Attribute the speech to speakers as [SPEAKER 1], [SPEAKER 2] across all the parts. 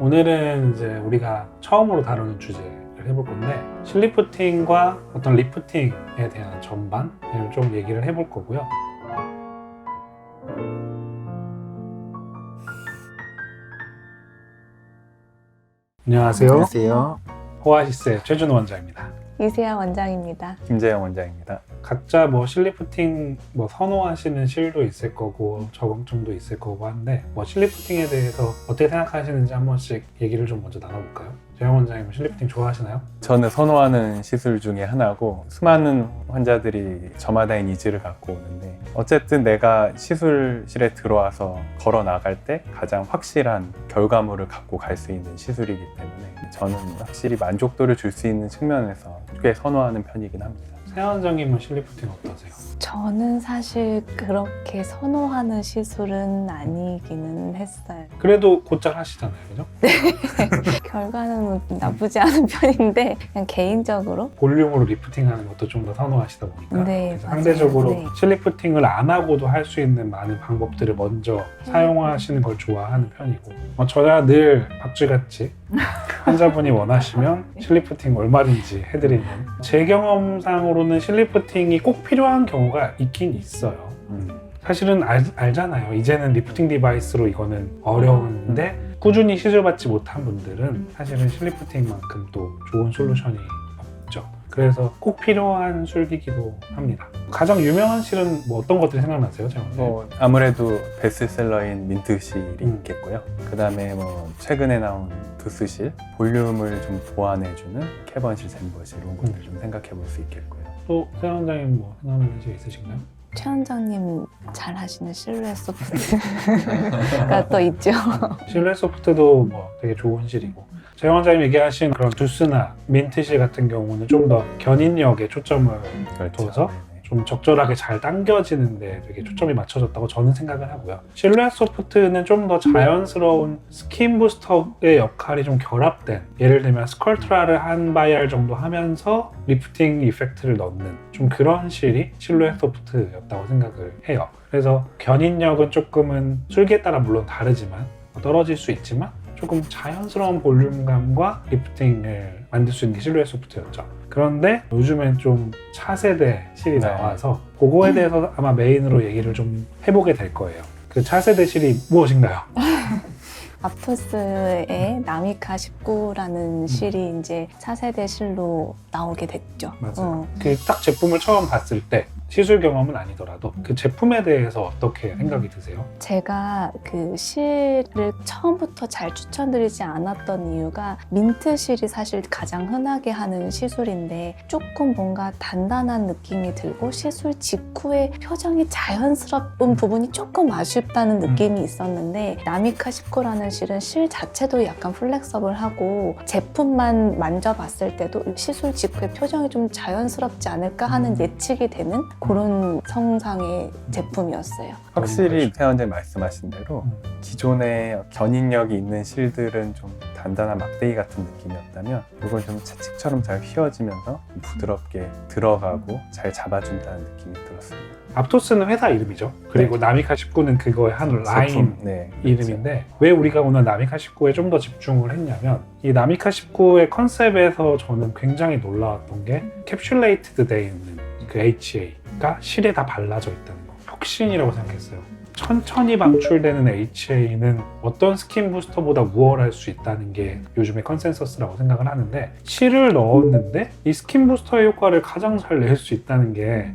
[SPEAKER 1] 오늘은 이제 우리가 처음으로 다루는 주제를 해볼 건데 실리프팅과 어떤 리프팅에 대한 전반을 좀 얘기를 해볼 거고요. 안녕하세요.
[SPEAKER 2] 안녕하세요.
[SPEAKER 1] 오아시스의 최준호 원장입니다.
[SPEAKER 3] 이세아 원장입니다.
[SPEAKER 2] 김재영 원장입니다.
[SPEAKER 1] 각자 뭐 실리프팅 선호하시는 실도 있을 거고 적응증도 있을 거고 한데 실리프팅에 대해서 어떻게 생각하시는지 한 번씩 얘기를 좀 먼저 나눠볼까요? 재영 원장님 실리프팅 좋아하시나요?
[SPEAKER 2] 저는 선호하는 시술 중에 하나고 수많은 환자들이 저마다의 니즈를 갖고 오는데 어쨌든 내가 시술실에 들어와서 걸어 나갈 때 가장 확실한 결과물을 갖고 갈 수 있는 시술이기 때문에 저는 확실히 만족도를 줄 수 있는 측면에서 꽤 선호하는 편이긴 합니다.
[SPEAKER 1] 세아 원장님은 실리프팅 어떠세요?
[SPEAKER 3] 저는 사실 그렇게 선호하는 시술은 아니기는 했어요.
[SPEAKER 1] 그래도 곧잘 하시잖아요, 그죠?
[SPEAKER 3] 결과는 나쁘지 않은 편인데 그냥 개인적으로
[SPEAKER 1] 볼륨으로 리프팅하는 것도 좀 더 선호하시다 보니까
[SPEAKER 3] 네,
[SPEAKER 1] 그래서
[SPEAKER 3] 맞아요.
[SPEAKER 1] 상대적으로
[SPEAKER 3] 네.
[SPEAKER 1] 실리프팅을 안 하고도 할 수 있는 많은 방법들을 먼저 사용하시는 걸 좋아하는 편이고 저야 늘 박쥐같이 환자분이 원하시면 실리프팅 얼마든지 해드리는 제 경험상으로는 실리프팅이 꼭 필요한 경우가 있긴 있어요. 사실은 알잖아요. 이제는 리프팅 디바이스로 이거는 어려운데 꾸준히 시술받지 못한 분들은 사실은 실리프팅만큼 또 좋은 솔루션이 없죠. 그래서 꼭 필요한 술기기도 합니다. 가장 유명한 실은 어떤 것들이 생각나세요?
[SPEAKER 2] 아무래도 베스트셀러인 민트실이 있겠고요. 그 다음에 최근에 나온 두스실, 볼륨을 좀 보완해주는 캐번실, 젠버실 이런 것들 좀 생각해 볼 수 있겠고요.
[SPEAKER 1] 또 세아 원장님 생각나는 실 있으신가요?
[SPEAKER 3] 최 원장님 잘 하시는 실루엣 소프트가 또 있죠.
[SPEAKER 1] 실루엣 소프트도 되게 좋은 실이고 재영 원장님 얘기하신 그런 두스나 민트실 같은 경우는 좀 더 견인력에 초점을 둬서
[SPEAKER 2] 네네.
[SPEAKER 1] 좀 적절하게 잘 당겨지는데 되게 초점이 맞춰졌다고 저는 생각을 하고요. 실루엣 소프트는 좀 더 자연스러운 스킨 부스터의 역할이 좀 결합된, 예를 들면 스컬트라를 한 바이알 정도 하면서 리프팅 이펙트를 넣는 좀 그런 실이 실루엣 소프트였다고 생각을 해요. 그래서 견인력은 조금은 술기에 따라 물론 다르지만 떨어질 수 있지만 조금 자연스러운 볼륨감과 리프팅을 만들 수 있는 게 실루엣 소프트였죠. 그런데 요즘엔 좀 차세대 실이 나와서 그거에 대해서 아마 메인으로 얘기를 좀 해보게 될 거예요. 그 차세대 실이 무엇인가요?
[SPEAKER 3] 아프스의 나미카 19라는 실이 이제 차세대 실로 나오게 됐죠.
[SPEAKER 1] 맞아요. 그 딱 제품을 처음 봤을 때 시술 경험은 아니더라도 그 제품에 대해서 어떻게 생각이 드세요?
[SPEAKER 3] 제가 그 실을 처음부터 잘 추천드리지 않았던 이유가 민트 실이 사실 가장 흔하게 하는 시술인데 조금 뭔가 단단한 느낌이 들고 시술 직후에 표정이 자연스러운 부분이 조금 아쉽다는 느낌이 있었는데 나미카 19라는 실은 실 자체도 약간 플렉서블하고 제품만 만져봤을 때도 시술 직후에 표정이 좀 자연스럽지 않을까 하는 예측이 되는 그런 성상의 제품이었어요.
[SPEAKER 2] 확실히 세아 원장님 말씀하신 대로 기존에 견인력이 있는 실들은 좀 단단한 막대기 같은 느낌이었다면 이건 좀 채찍처럼 잘 휘어지면서 부드럽게 들어가고 잘 잡아준다는 느낌이 들었습니다.
[SPEAKER 1] aptos는 회사 이름이죠. 그리고 나미카 19는 그거의 한 라인 이름인데 왜 우리가 오늘 나미카 19에 좀 더 집중을 했냐면 이 나미카 19의 컨셉에서 저는 굉장히 놀라웠던 게 캡슐레이트드 돼 있는 그 HA가 실에 다 발라져 있다는 거. 혁신이라고 생각했어요. 천천히 방출되는 HA는 어떤 스킨 부스터보다 우월할 수 있다는 게 요즘의 컨센서스라고 생각을 하는데 실을 넣었는데 이 스킨 부스터의 효과를 가장 잘 낼 수 있다는 게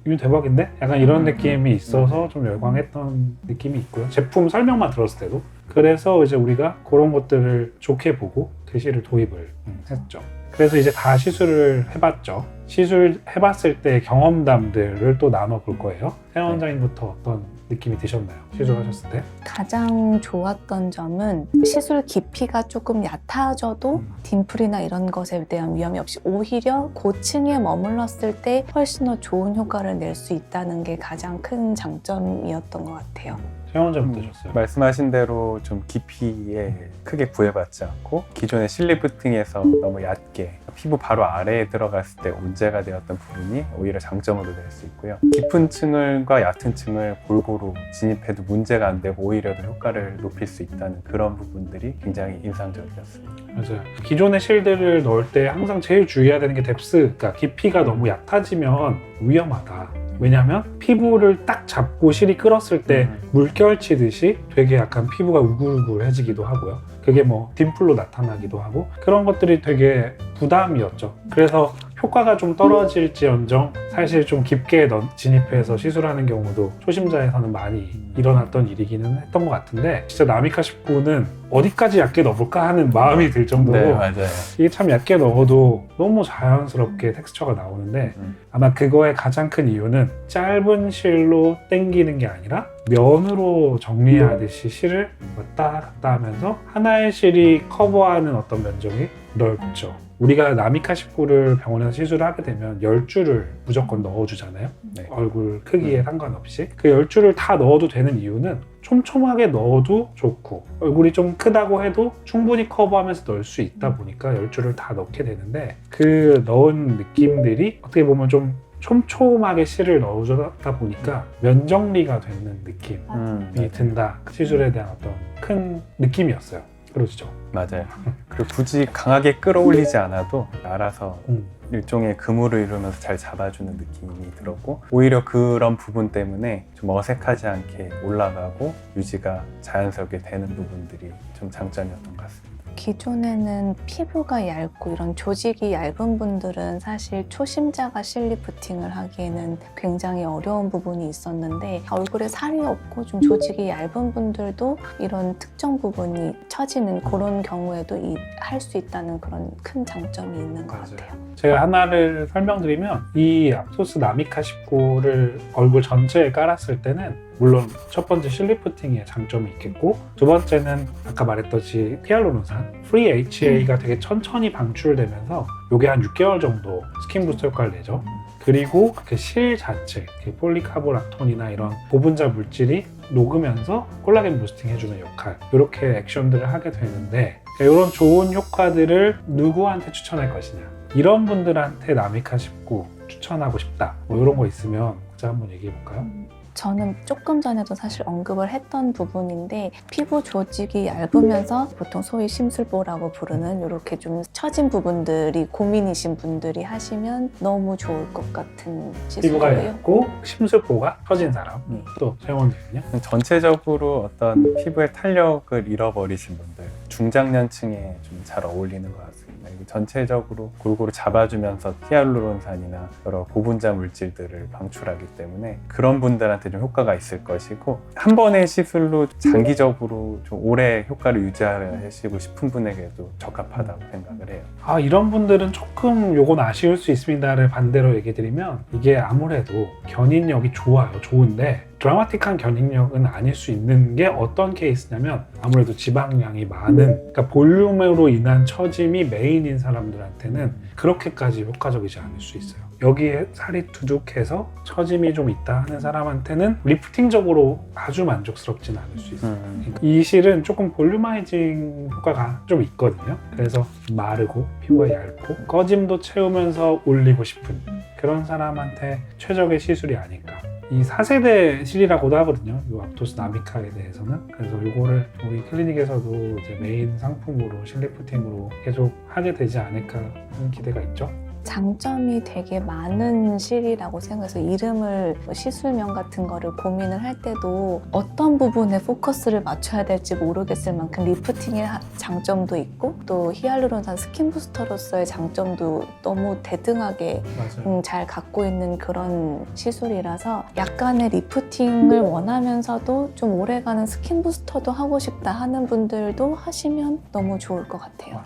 [SPEAKER 1] 이거 대박인데? 약간 이런 느낌이 있어서 좀 열광했던 느낌이 있고요. 제품 설명만 들었을 때도 그래서 이제 우리가 그런 것들을 좋게 보고 그 실을 도입을 했죠. 그래서 이제 다 시술을 해봤죠. 시술 해봤을 때 경험담들을 또 나눠볼 거예요. 세아 원장님부터 어떤 느낌이 드셨나요? 시술하셨을 때?
[SPEAKER 3] 가장 좋았던 점은 시술 깊이가 조금 얕아져도 딤플이나 이런 것에 대한 위험이 없이 오히려 고층에 머물렀을 때 훨씬 더 좋은 효과를 낼 수 있다는 게 가장 큰 장점이었던 것 같아요.
[SPEAKER 1] 세원장 어떠셨어요?
[SPEAKER 2] 말씀하신 대로 좀 깊이에 크게 구애받지 않고 기존의 실리프팅에서 너무 얕게 피부 바로 아래에 들어갔을 때 문제가 되었던 부분이 오히려 장점으로 될 수 있고요. 깊은 층과 얕은 층을 골고루 진입해도 문제가 안 되고 오히려 더 효과를 높일 수 있다는 그런 부분들이 굉장히 인상적이었습니다.
[SPEAKER 1] 맞아요. 기존의 실들을 넣을 때 항상 제일 주의해야 되는 게 뎁스, 그러니까 깊이가 너무 얕아지면 위험하다. 왜냐하면 피부를 딱 잡고 실이 끌었을 때 물결 치듯이 되게 약간 피부가 우글우글해지기도 하고요. 그게 뭐 딤플로 나타나기도 하고 그런 것들이 되게 부담이었죠. 그래서 효과가 좀 떨어질지언정 사실 좀 깊게 진입해서 시술하는 경우도 초심자에서는 많이 일어났던 일이기는 했던 것 같은데 진짜 나미카 19는 어디까지 얇게 넣어볼까 하는 마음이 들 정도로
[SPEAKER 2] 네, 맞아요.
[SPEAKER 1] 이게 참 얇게 넣어도 너무 자연스럽게 텍스처가 나오는데 아마 그거의 가장 큰 이유는 짧은 실로 당기는 게 아니라 면으로 정리하듯이 실을 왔다 갔다 하면서 하나의 실이 커버하는 어떤 면적이 넓죠. 우리가 나미카 19를 병원에서 시술을 하게 되면 10줄을 무조건 넣어주잖아요.
[SPEAKER 2] 네.
[SPEAKER 1] 얼굴 크기에 상관없이. 그 10줄을 다 넣어도 되는 이유는 촘촘하게 넣어도 좋고 얼굴이 좀 크다고 해도 충분히 커버하면서 넣을 수 있다 보니까 10줄을 다 넣게 되는데 그 넣은 느낌들이 어떻게 보면 좀 촘촘하게 실을 넣어주다 보니까 면정리가 되는 느낌이 든다. 시술에 대한 어떤 큰 느낌이었어요. 그러시죠?
[SPEAKER 2] 맞아요. 그리고 굳이 강하게 끌어올리지 않아도 알아서 일종의 그물을 이루면서 잘 잡아주는 느낌이 들었고 오히려 그런 부분 때문에 좀 어색하지 않게 올라가고 유지가 자연스럽게 되는 부분들이 좀 장점이었던 것 같습니다.
[SPEAKER 3] 기존에는 피부가 얇고 이런 조직이 얇은 분들은 사실 초심자가 실리프팅을 하기에는 굉장히 어려운 부분이 있었는데 얼굴에 살이 없고 좀 조직이 얇은 분들도 이런 특정 부분이 처지는 그런 경우에도 할 수 있다는 그런 큰 장점이 있는 것
[SPEAKER 1] 맞아요.
[SPEAKER 3] 같아요.
[SPEAKER 1] 제가 하나를 설명드리면 이 앞토스 나미카 19를 얼굴 전체에 깔았을 때는 물론 첫 번째 실리프팅의 장점이 있겠고 두 번째는 아까 말했듯이 히알루론산 프리 HA가 되게 천천히 방출되면서 이게 한 6개월 정도 스킨 부스터 효과를 내죠. 그리고 그 실 자체, 그 폴리카보락톤이나 이런 고분자 물질이 녹으면서 콜라겐 부스팅 해주는 역할 이렇게 액션들을 하게 되는데 이런 좋은 효과들을 누구한테 추천할 것이냐 이런 분들한테 나미카 19 추천하고 싶다 뭐 이런 거 있으면 각자 한번 얘기해 볼까요?
[SPEAKER 3] 저는 조금 전에도 사실 언급을 했던 부분인데 피부 조직이 얇으면서 보통 소위 심술보라고 부르는 이렇게 좀 처진 부분들이 고민이신 분들이 하시면 너무 좋을 것 같은
[SPEAKER 1] 피부가
[SPEAKER 3] 시술이에요.
[SPEAKER 1] 얇고 심술보가 처진 사람 또 세원님은요?
[SPEAKER 2] 전체적으로 어떤 피부의 탄력을 잃어버리신 분들 중장년층에 좀 잘 어울리는 것 같습니다. 이게 전체적으로 골고루 잡아주면서 히알루론산이나 여러 고분자 물질들을 방출하기 때문에 그런 분들한테 좀 효과가 있을 것이고 한 번의 시술로 장기적으로 좀 오래 효과를 유지하시고 싶은 분에게도 적합하다고 생각을 해요.
[SPEAKER 1] 아 이런 분들은 조금 요건 아쉬울 수 있습니다를 반대로 얘기 드리면 이게 아무래도 견인력이 좋아요. 좋은데 드라마틱한 견인력은 아닐 수 있는 게 어떤 케이스냐면 아무래도 지방량이 많은 그러니까 볼륨으로 인한 처짐이 메인인 사람들한테는 그렇게까지 효과적이지 않을 수 있어요. 여기에 살이 두둑해서 처짐이 좀 있다 하는 사람한테는 리프팅적으로 아주 만족스럽진 않을 수 있어요. 이 실은 조금 볼륨아이징 효과가 좀 있거든요. 그래서 마르고 피부가 얇고 꺼짐도 채우면서 올리고 싶은 그런 사람한테 최적의 시술이 아닐까. 이 4세대 실이라고도 하거든요. 이 앞토스 나미카에 대해서는. 그래서 이거를 우리 클리닉에서도 이제 메인 상품으로 실리프팅으로 계속 하게 되지 않을까 하는 기대가 있죠.
[SPEAKER 3] 장점이 되게 많은 실이라고 생각해서 이름을 시술명 같은 거를 고민을 할 때도 어떤 부분에 포커스를 맞춰야 될지 모르겠을 만큼 리프팅의 장점도 있고 또 히알루론산 스킨 부스터로서의 장점도 너무 대등하게 잘 갖고 있는 그런 시술이라서 약간의 리프팅을 원하면서도 좀 오래가는 스킨 부스터도 하고 싶다 하는 분들도 하시면 너무 좋을 것 같아요.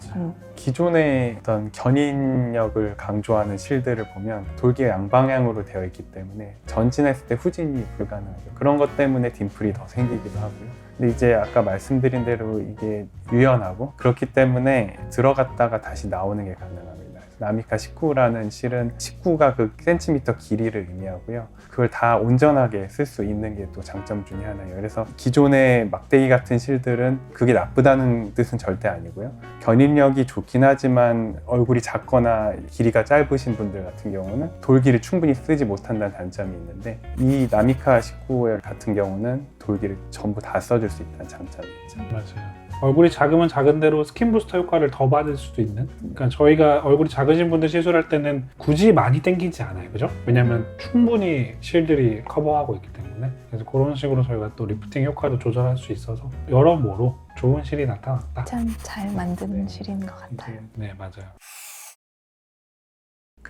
[SPEAKER 2] 기존의 어떤 견인력을 강조하는 실들을 보면 돌기가 양방향으로 되어 있기 때문에 전진했을 때 후진이 불가능하죠. 그런 것 때문에 딤플이 더 생기기도 하고요. 근데 이제 아까 말씀드린 대로 이게 유연하고 그렇기 때문에 들어갔다가 다시 나오는 게 가능합니다. 나미카 19라는 실은 19가 그 센티미터 길이를 의미하고요. 그걸 다 온전하게 쓸 수 있는 게 또 장점 중에 하나예요. 그래서 기존의 막대기 같은 실들은 그게 나쁘다는 뜻은 절대 아니고요. 견인력이 좋긴 하지만 얼굴이 작거나 길이가 짧으신 분들 같은 경우는 돌기를 충분히 쓰지 못한다는 단점이 있는데, 이 나미카 19 같은 경우는 돌기를 전부 다 써줄 수 있다는 장점이 있죠.
[SPEAKER 1] 맞아요. 얼굴이 작으면 작은 대로 스킨 부스터 효과를 더 받을 수도 있는, 그러니까 저희가 얼굴이 작으신 분들 시술할 때는 굳이 많이 당기지 않아요, 그죠? 왜냐면 충분히 실들이 커버하고 있기 때문에. 그래서 그런 식으로 저희가 또 리프팅 효과도 조절할 수 있어서 여러모로 좋은 실이 나타났다.
[SPEAKER 3] 참 잘 만든 실인 것 같아요.
[SPEAKER 1] 네, 맞아요.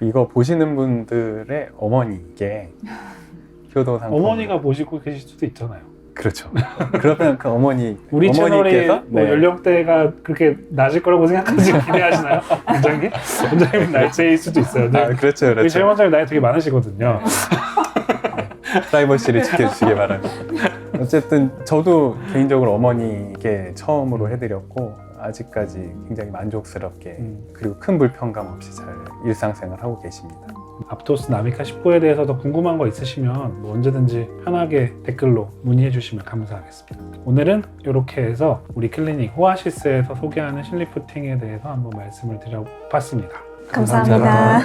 [SPEAKER 2] 이거 보시는 분들의 어머니께 효도 상품,
[SPEAKER 1] 어머니가 보시고 계실 수도 있잖아요.
[SPEAKER 2] 그렇죠. 그러면 그 어머니,
[SPEAKER 1] 우리 채널의
[SPEAKER 2] 어머니께서
[SPEAKER 1] 뭐 연령대가 그렇게 낮을 거라고 생각하지 기대하시나요? 원장님? 원장님 나이차일 수도 있어요. 네.
[SPEAKER 2] 그렇죠,
[SPEAKER 1] 우리
[SPEAKER 2] 그렇죠.
[SPEAKER 1] 최 원장님 나이 되게 많으시거든요.
[SPEAKER 2] 프라이버시를 지켜주시기 바랍니다. 어쨌든 저도 개인적으로 어머니께 처음으로 해드렸고 아직까지 굉장히 만족스럽게 그리고 큰 불편감 없이 잘 일상생활 하고 계십니다.
[SPEAKER 1] 앞토스 나미카 19에 대해서 더 궁금한 거 있으시면 뭐 언제든지 편하게 댓글로 문의해 주시면 감사하겠습니다. 오늘은 이렇게 해서 우리 클리닉 호아시스에서 소개하는 실리프팅에 대해서 한번 말씀을 드려봤습니다.
[SPEAKER 3] 감사합니다.